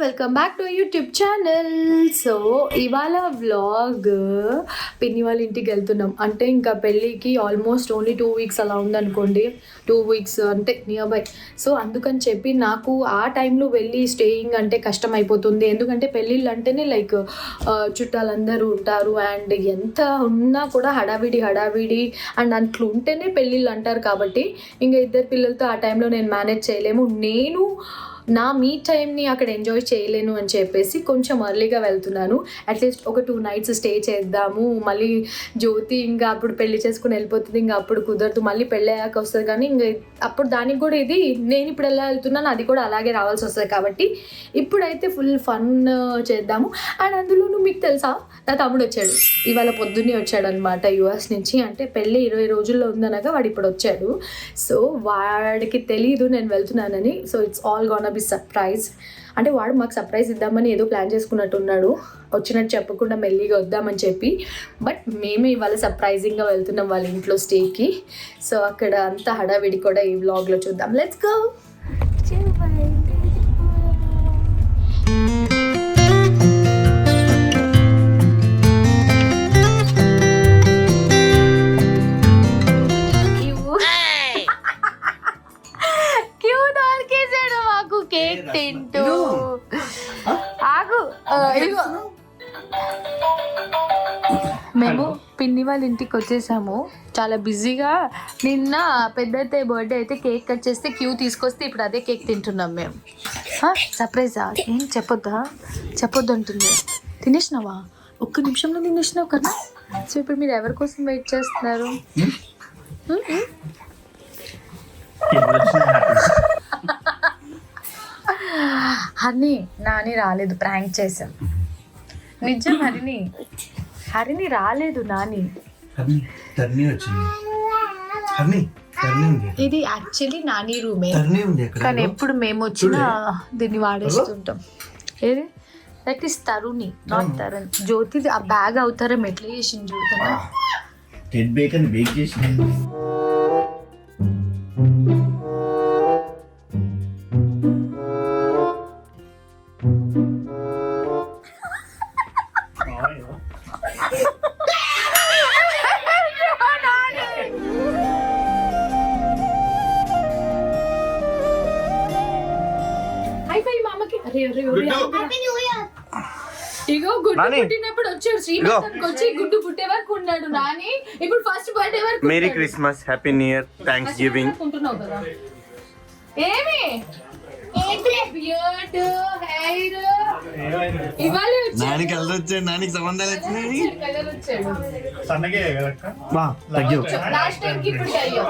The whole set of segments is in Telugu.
Welcome back to YouTube channel. So ఇవాళ వ్లాగ్ పిన్ని వాళ్ళ ఇంటికి వెళ్తున్నాం. అంటే ఇంకా పెళ్ళికి ఆల్మోస్ట్ ఓన్లీ 2 వీక్స్ అలా ఉందనుకోండి. 2 వీక్స్ అంటే నియర్ బై. సో అందుకని చెప్పి నాకు ఆ టైంలో వెళ్ళి స్టేయింగ్ అంటే కష్టం అయిపోతుంది. ఎందుకంటే పెళ్ళిళ్ళు అంటేనే లైక్ చుట్టాలందరూ ఉంటారు అండ్ ఎంత ఉన్నా కూడా హడావిడి అండ్ అట్లా ఉంటేనే పెళ్ళిళ్ళు అంటారు. కాబట్టి ఇంకా 2 పిల్లలతో ఆ టైంలో నేను మేనేజ్ చేయలేము. నేను నా మీ టైంని అక్కడ ఎంజాయ్ చేయలేను అని చెప్పేసి కొంచెం ఎర్లీగా వెళ్తున్నాను. అట్లీస్ట్ ఒక 2 నైట్స్ స్టే చేద్దాము. మళ్ళీ జ్యోతి ఇంకా అప్పుడు పెళ్లి చేసుకుని వెళ్ళిపోతుంది, ఇంకా అప్పుడు కుదరదు. మళ్ళీ పెళ్ళి అయ్యాక వస్తుంది. కానీ ఇంకా అప్పుడు దానికి కూడా ఇది నేను ఇప్పుడు ఎలా వెళ్తున్నాను అది కూడా అలాగే రావాల్సి వస్తుంది. కాబట్టి ఇప్పుడైతే ఫుల్ ఫన్ చేద్దాము. అండ్ అందులోనూ మీకు తెలుసా, నా తమ్ముడు వచ్చాడు ఇవాళ పొద్దున్నే వచ్చాడు అనమాట యుఎస్ నుంచి. అంటే పెళ్ళి 20 రోజుల్లో ఉందనగా వాడు ఇప్పుడు వచ్చాడు. సో వాడికి తెలీదు నేను వెళ్తున్నానని. So it's all gonna be surprise. అంటే వాడు మాకు సర్ప్రైజ్ ఇద్దామని ఏదో ప్లాన్ చేసుకున్నట్టున్నాడు, వచ్చినట్టు చెప్పకుండా మెల్లిగా వద్దామని చెప్పి. బట్ మేమే ఇవాళ సర్ప్రైజింగ్గా వెళ్తున్నాం వాళ్ళ ఇంట్లో స్టేకి. సో అక్కడ అంతా హడావిడి కూడా ఈ వ్లాగ్లో చూద్దాం. Let's go. కేక్ తింటూ ఆగు. మేము పిన్ని వాళ్ళ ఇంటికి వచ్చేసాము. చాలా బిజీగా. నిన్న పెద్దతే బర్త్డే అయితే కేక్ కట్ చేస్తే క్యూ తీసుకొస్తే ఇప్పుడు అదే కేక్ తింటున్నాం మేము. సర్ప్రైజా? ఏం చెప్పొద్దు అంటుంది. తినేసినావా? 1 నిమిషంలో తినేసినావు కదా. సో ఇప్పుడు మీరు ఎవరి కోసం వెయిట్ చేస్తున్నారు? హరిని నాని రాలేదు, ప్రాంక్ చేసాం. నిజం హరిని రాలేదు నాని. ఇది యాక్చువల్లీ నాని రూమే, కానీ ఎప్పుడు మేము వచ్చినా దీన్ని వాడేస్తుంటాం. ఏది that is Taruni, not Tarun. Jyothi ఆ బ్యాగ్ అవుతారం ఎట్లా చేసింది చూడుతున్నా. ఇగో గుడ్డు పుట్టినప్పుడు వచ్చాడు శ్రీమంతానికి వచ్చి గుడ్డు పుట్టే వరకు ఉన్నాడు నాని. ఇప్పుడు ఫస్ట్ బర్త్డే వరకు. Merry Christmas, happy new year, thanks giving. అనుకుంటున్నావు కదా. ఏమి బియర్డ్ హెయిర్ ఇవాళ వచ్చాడు. నాని కలర్ వచ్చాడు, నానికి సంబంధాలు వచ్చినాయి. కలర్ వచ్చాడు. సన్నగే వా తగ్గావు. లాస్ట్ టైం కి ఇప్పుడు అయ్యో.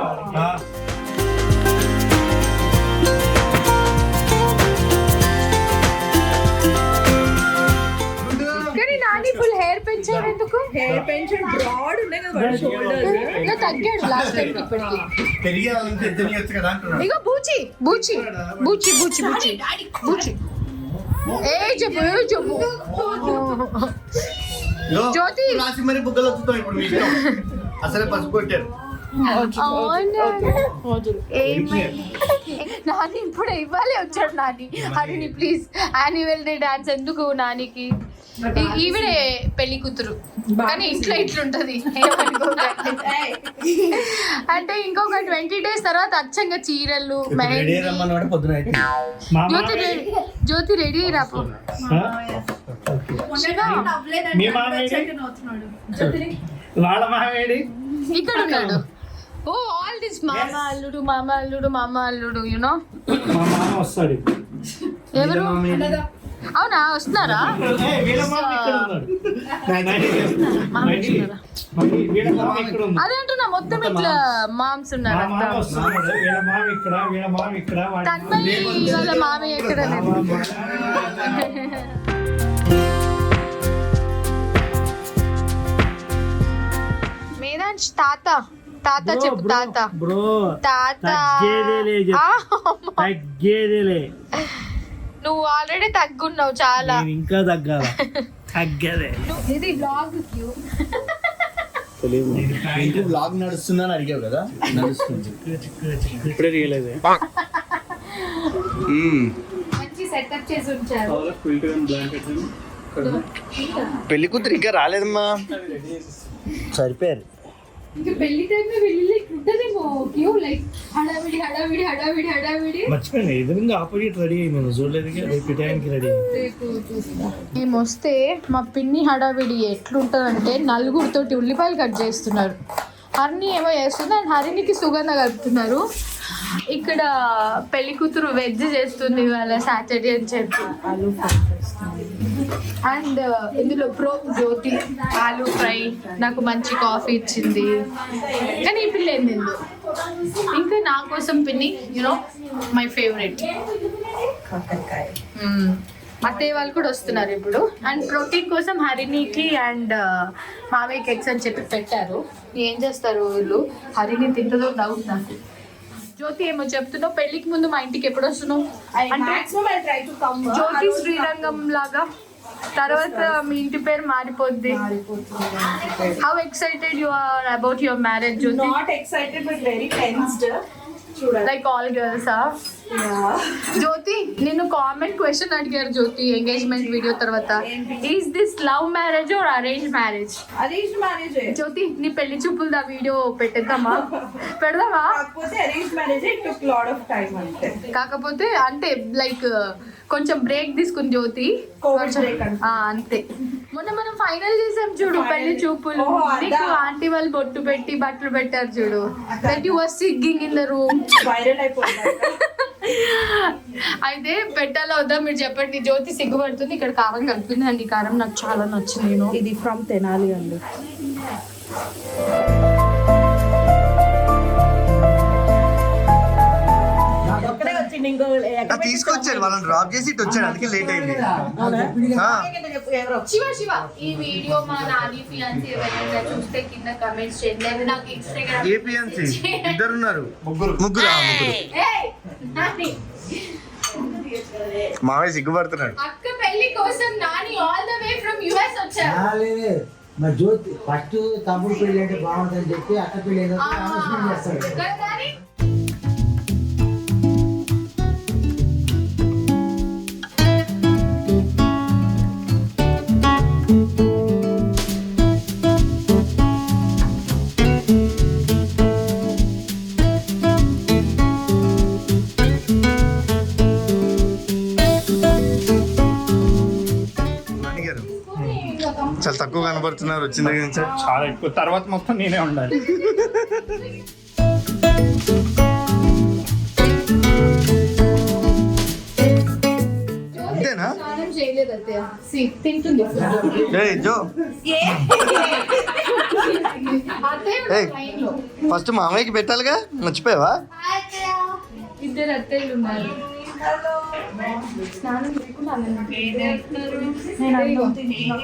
ఫుల్ హెయిర్ పెంచాడు. ఎందుకు హెయిర్ పెంచాడు? బ్రాడ్ ఉన్నాయి కదా షోల్డర్స్. ఇలా తగ్గాడు లాస్ట్ టైం ఇప్పటికి. పెరిగాలంటే తెలియచ్చు కదా అంటున్నాడు. ఇగో బూచి బూచి బూచి బూచి బూచి బూచి. చెప్పు జ్యోతి రాసి మరి బుగ్గలు వస్తాయి ఇప్పుడు మీ ఇష్టం. అసలే పసుపు కొట్టారు. నాని ఇప్పుడు ఇవ్వాలి వచ్చాడు నాని. హరిని ప్లీజ్ యాన్యువల్ డే డాన్స్ ఎందుకు నానికి? ఈవిడే పెళ్లి కూతురు కానీ ఇంట్లో ఇట్లుంటది. అంటే ఇంకొక 20 days తర్వాత అచ్చంగా చీరలు మెహందీ. జ్యోతి రెడీ రాపు. ఇక్కడ ఉన్నాడు. ఓ ఆల్ దిస్ మామ అల్లుడు యునో. ఎవరు? అవునా, వస్తున్నారా? అదే అంటున్నా, మొత్తం ఇట్లా మామ్స్ ఉన్నారు. తన్మయి వాళ్ళ మామయ్య ఎక్కడ లేదు. మేదాంశ్ తాత చెప్పు. తాత నువ్వు ఆల్రెడీ తగ్గున్నావు చాలా. నేను ఇంకా తగ్గాల. తగ్గలే. ఇది బ్లాగ్ ఇంకో బ్లాగ్ నడుస్తుందని అడిగావు కదా, నడుస్తుంది. ఇప్పుడే రియలైజ్ మంచి సెటప్ చేసి ఉంచారు. పెళ్లి కూతురు ఇంకా రాలేదమ్మా. సరిపోయారు. ఇంకా పెళ్లి టైంలో వెళ్ళి ఉంటదేమో క్యూ, లైక్ హడావిడి హడావిడి హడావిడి హడావిడి. మర్చిపోయాను, ఎదురుగా ఆపోజిట్ రెడీ అయింది, చూడలేదు. రేపు టైంకి రెడీ మేము వస్తే మా పిన్ని హడావిడి ఎట్లుంటుందంటే నలుగురితోటి ఉల్లిపాయలు కట్ చేస్తున్నారు. హరిని ఏమో చేస్తుంది అండ్ హరినికి సుగంధ కలుపుతున్నారు. ఇక్కడ పెళ్లి కూతురు వెజ్ చేస్తుంది ఇవాళ సాటర్డే అని చెప్పి. అండ్ ఇందులో ప్రో జ్యోతి ఆలూ ఫ్రై నాకు మంచి కాఫీ ఇచ్చింది. కానీ ఈ పిల్ల ఏంది ఇంకా నా కోసం పిన్ని యూనో మై ఫేవరెట్. అత్తయ్య వాళ్ళు కూడా వస్తున్నారు ఇప్పుడు. అండ్ ప్రోటీన్ కోసం హరినికి అండ్ మామయ్యకి ఎగ్స్ అని చెప్పి పెట్టారు. ఏం చేస్తారు వీళ్ళు? హరిని తింటుందో డౌట్ నాకు. జ్యోతి ఏమో చెప్తున్నావు, పెళ్లికి ముందు మా ఇంటికి ఎప్పుడు వస్తున్నావు అంటే జ్యోతి శ్రీరంగం లాగా తర్వాత మీ ఇంటి పేరు మారిపోద్ది. How excited you are about your marriage Jyothi? Not excited but very tensed. Like all girls Jyothi నిన్ను కామెంట్ క్వశ్చన్ అడిగారు జ్యోతి ఎంగేజ్మెంట్ వీడియో తర్వాత, is this love marriage or arrange marriage? Arranged marriage. Jyothi నీ పెళ్లి చూపులు దా వీడియో పెట్టేద్దామా? పెడదామా? కాకపోతే arranged marriage it took lot of time అంతే. కాకపోతే అంటే లైక్ కొంచెం బ్రేక్ తీసుకుని జ్యోతి Covid break అంతే. అంతే. మొన్న మనం ఫైనల్ చేసాం చూడు పెళ్లి చూపులు. ఓహో, అదా? నీకు ఆంటీ వాళ్ళు బొట్టు పెట్టి బట్టలు పెట్టారు చూడు. That you was singing in the room. Viral అయిపోయింది. అయితే పెట్టాలా వద్దా మీరు చెప్పండి. జ్యోతి సిగ్గుపడుతుంది. ఇక్కడ కారం కలుపుతుంది అండి. కారం నాకు చాలా నచ్చింది. నేను ఇది ఫ్రమ్ తెనాలి అండి. ఒక్కడే వచ్చింది, ఇంకో తీసుకొచ్చాడు వాళ్ళని డ్రాప్ చేసి ఇటు వచ్చాడు, అందుకే లేట్ అయింది. శివ శివ ఈ వీడియో మా నాని ఫియాన్సీ ఎవరైనా చూస్తే కింద కమెంట్స్ చేయండి. లేదా నాకు ఇన్స్టాగ్రామ్ ఏపీఎన్సీ ఇద్దరు ఉన్నారు, ముగ్గురు ముగ్గురు. మావయ్య సిగ్గుపడుతున్నాడు. అక్క పెళ్లి కోసం Nani all the way from US వచ్చారు. మరి జ్యోతి ఫస్ట్ తమ్ముడు పెళ్లి అంటే బాగుంటుందని చెప్పి అక్క పెళ్లి ఏదో అనౌన్స్మెంట్ చేస్తాడు. కదా నాని? నాన్నగారు చాలా తక్కువ కనబడుతున్నారు వచ్చిన దగ్గర నుంచి. చాలా ఎక్కువ. తర్వాత మొత్తం నేనే ఉండాలి. అంతేనా? స్నానం చేయలేదు అత్తయ్య. తింటుంది ఏయ్ జో, అత్తయ్య ఏయ్. లైన్ లో. ఫస్ట్ మామయ్యకి పెట్టాలిగా, మర్చిపోయావా? ఇద్దరు అత్తయ్యలు ఉన్నారు. స్నానం చేయకుండా అన్నం తింటున్నారు. నేను అన్నం తింటున్నా.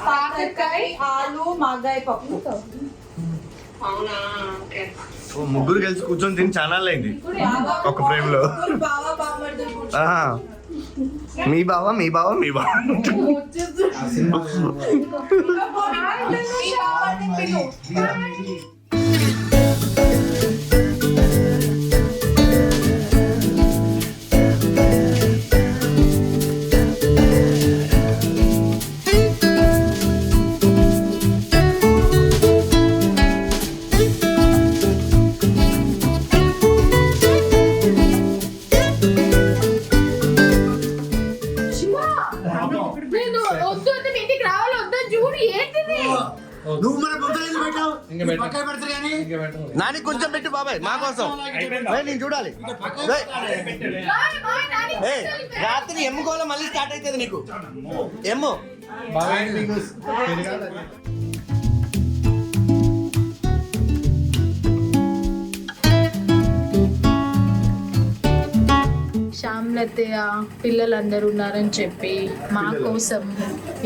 కాకరకాయ, ఆలు, మాగాయ పప్పు. ఓ ముగ్గురు కలిసి కూర్చొని తిని ఛానల్ అయింది ఒక ఫ్రేమ్ లో. బావా బామ్మర్దులు కూర్చో. ఆహా. మీ బావ మీ బావ మీ బావ. ఈ బామ్మర్దిని పిలు. నేను వద్దు వద్దు మీ ఇంటికి రావాలి వద్దు చూడు ఏంటిది. నువ్వు మన బొమ్మలు పెట్టావు, పక్కన పెడతారు కానీ. నాని కొంచెం పెట్టు బాబాయ్ మా కోసం. ఏయ్, నేను చూడాలి. ఏయ్, రాత్రి ఎమ్ముకోవాలి మళ్ళీ స్టార్ట్ అవుతుంది నీకు. ఎమ్ము శ్యామ్లతయ్య పిల్లలందరూ ఉన్నారని చెప్పి మా కోసం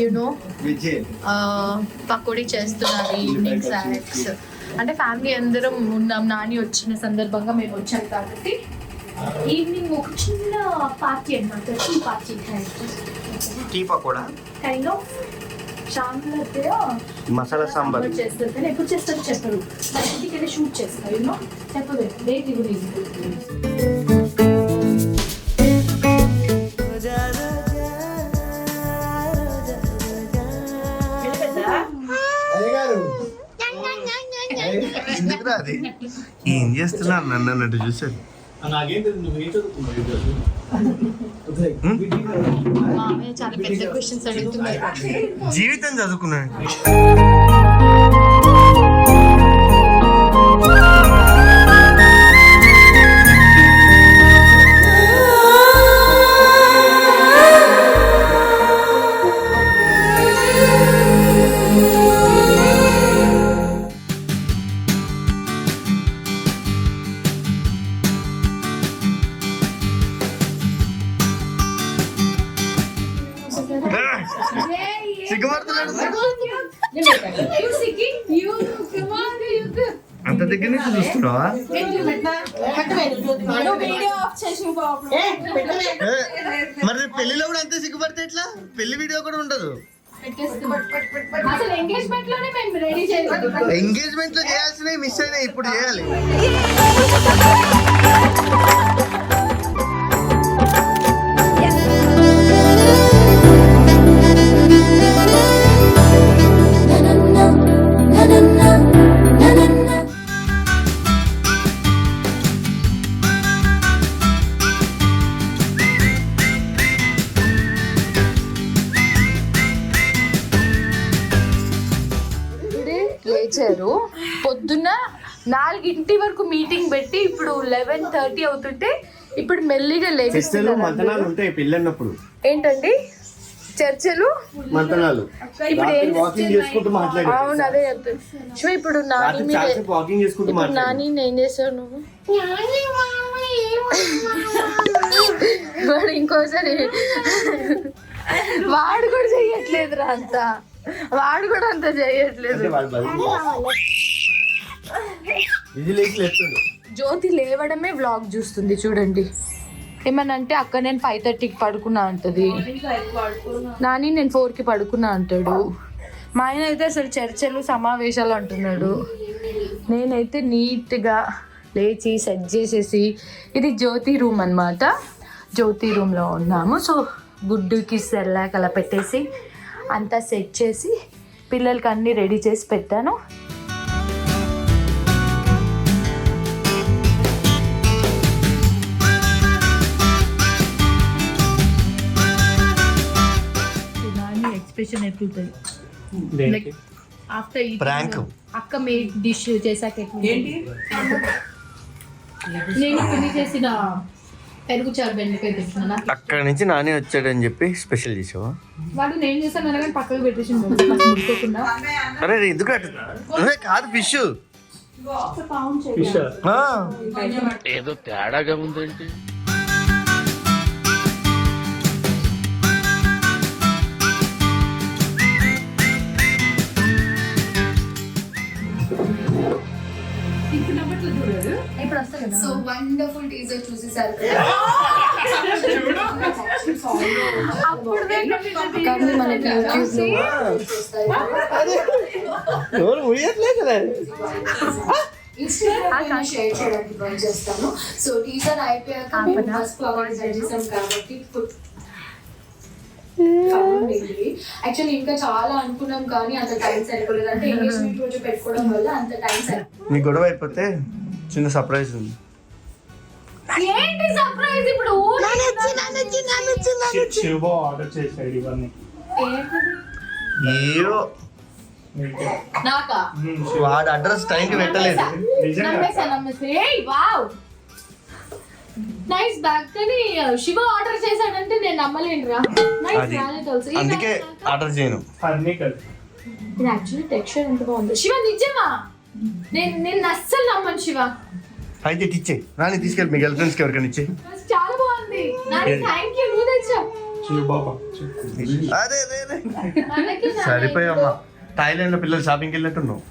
యునో పకోడీ చేస్తున్నారు. ఈవినింగ్ స్నాక్స్ అంటే ఫ్యామిలీ అందరం ఉన్నాం. నాని వచ్చిన సందర్భంగా మేము వచ్చాం కాబట్టి ఈవినింగ్ ఒక చిన్న పార్టీ అన్నమాట, tea party tea pakoda, kind of. Shanti masala sambar చేస్తారు కానీ ఎప్పుడు చేస్తారు చెప్పరు. నా ఇంటికి వెళ్ళి షూట్ చేస్తారు, యూనో చెప్పదు డేట్ ఇవ్వదు. ఎందుకురా అది? ఏం చేస్తున్నారు నన్ను అన్నట్టు చూసారు. నాకేం తెలియదు, నువ్వు ఏం చదువుకున్నావు? మామయ్య చాలా పెద్ద క్వశ్చన్స్ అడుగుతున్నారు. జీవితం చదువుకున్నాను. సిగ్గుపడుతున్నాడు. అంత దగ్గర నుంచి చూస్తున్నావా? మరి పెళ్లిలో కూడా అంతే సిగ్గుపడితే ఎట్లా? పెళ్లి వీడియో కూడా ఉండదు. అసలు ఎంగేజ్మెంట్ లోనే మేము రెడీ చేయాలి. ఎంగేజ్మెంట్ లో చేయాల్సినవి మిస్ అయినా ఇప్పుడు చేయాలి. లేచారు పొద్దున్న 4 వరకు మీటింగ్ పెట్టి ఇప్పుడు 11:30 అవుతుంటే ఇప్పుడు మెల్లిగా మంతనాలు ఉంటాయి పెళ్ళన్నప్పుడు. ఏంటండి చర్చలు మంతనాలు ఇప్పుడు ఏం వాకింగ్ చేసుకుంటూ మాట్లాడారు. అవును అదే చెప్తాను శివ. ఇప్పుడు నాని మీద వాకింగ్ చేసుకుంటూ నాని ఏం చేస్తావు నువ్వు? వాడు ఇంకోసారి వాడు కూడా చెయ్యట్లేదురా అంత, వాడు కూడా అంత చెయ్యట్లేదు. జ్యోతి లేవడమే వ్లాగ్ చూస్తుంది చూడండి. ఏమన్నా అంటే అక్క నేను 5:30కి పడుకున్నా అంటది, నాని నేను 4కి పడుకున్నా అంటాడు. మా ఆయన అయితే అసలు చర్చలు సమావేశాలు అంటున్నాడు. నేనైతే నీట్గా లేచి సెట్ చేసేసి, ఇది జ్యోతి రూమ్ అన్నమాట, జ్యోతి రూమ్లో ఉన్నాము. సో గుడ్డుకి సెర్లాక్ అలా పెట్టేసి అంతా సెట్ చేసి పిల్లలకి అన్నీ రెడీ చేసి పెట్టాను. ఎక్స్ప్రెషన్ ఎట్లుంటుంది ఆఫ్టర్ ప్రాంక్. అక్క మేడ్ డిష్ చేశాక ఏంటి నేను కొన్ని చేసిన పెరుగు చారు బెండకాయ తెచ్చిన అక్కడ నుంచి నాని వచ్చాడని చెప్పి స్పెషల్ చేసావా? వాడు నేను చేశాను అనగానే పక్కకు పెట్టేసి ముడుకోకుండా. అరే ఎందుకు అదే కాదు ఫిష్ ఏదో తేడాగా ఉందంటే. ఇప్పుడు వస్తాయి కదా. సో వండర్ఫుల్ టీజర్ చూసేసారు కానీ మనకి ఇన్స్టాగ్రామ్ షేర్ చేయడానికి ట్రై చేస్తాను. సో టీజర్ అయిపోయాక ఫస్ట్ ఫ్లవర్ చేసాం కాబట్టి యాక్చువల్లీ ఇంకా చాలా అనుకున్నాం కానీ అంత టైం సరిపోలేదు. అంటే ఎంగేజ్మెంట్ రోజు పెట్టుకోవడం వల్ల అంత టైం సరిపోలేదు. మీ గొడవ అయిపోతే చిన్న సర్ప్రైజ్ ఉంది. ఏంటి సర్ప్రైజ్ ఇప్పుడు? శివబాబు ఆర్డర్ చేశాడు ఇవన్నీ. ఏయో నాకా వాడు అడ్రస్ టైంకి పెట్టలేదు. నైస్ బ్యాగ్ కానీ శివ ఆర్డర్ చేశాడంటే నేను నమ్మలేనురా. నైస్ అది వాలెట్ ఆల్సో. అందుకే ఆర్డర్ చేయను. అన్నీ కలిపి ఇది యాక్చువల్లీ టెక్స్చర్ ఎంత బాగుంది శివ, నిజమా? నేను అస్సలు నమ్మను శివ. అయితే ఇచ్చే రాని తీసుకెళ్ళి మీ గర్ల్ ఫ్రెండ్స్కి ఎవరికైనా ఇచ్చే. చాలా బాగుంది. Thank you. నువ్వు తెచ్చా. శివబాబా అరే సరిపోయమ్మా. థాయిలాండ్ లో పిల్లలు షాపింగ్కి వెళ్ళినట్టున్నావు.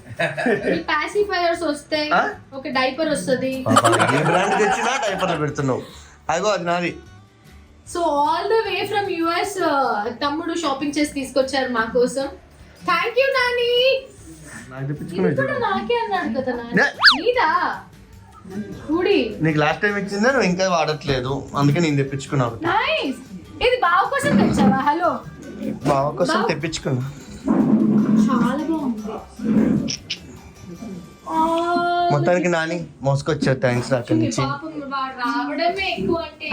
పాసిఫైయర్స్ వస్తాయి, ఆ? ఒక డైపర్ వస్తుంది. ఏ బ్రాండ్ తెచ్చినా డైపర్లు పెడుతున్నావు. అదిగో అది నాది. So all the way from US తమ్ముడు షాపింగ్ చేసి తీసుకొచ్చారు మా కోసం. Thank you Nani. నాకు తెప్పించుకున్నావు ఇప్పుడు నాకే అన్నాడు కదా నాని. నే. నీదా కుడి. నీకు లాస్ట్ టైం ఇచ్చిందా, నువ్వు ఇంకా వాడట్లేదు, అందుకే నేను తెప్పించుకున్నావు. నైస్. ఇది బావ కోసం తెచ్చావా? హలో, బావ కోసం తెప్పించుకున్నా. చాలా బాగుంది. మొత్తానికి నాని మోసుకొచ్చావు. థ్యాంక్స్ అక్కడి నుంచి. పాపం వాడు రావడమే ఎక్కువ అంటే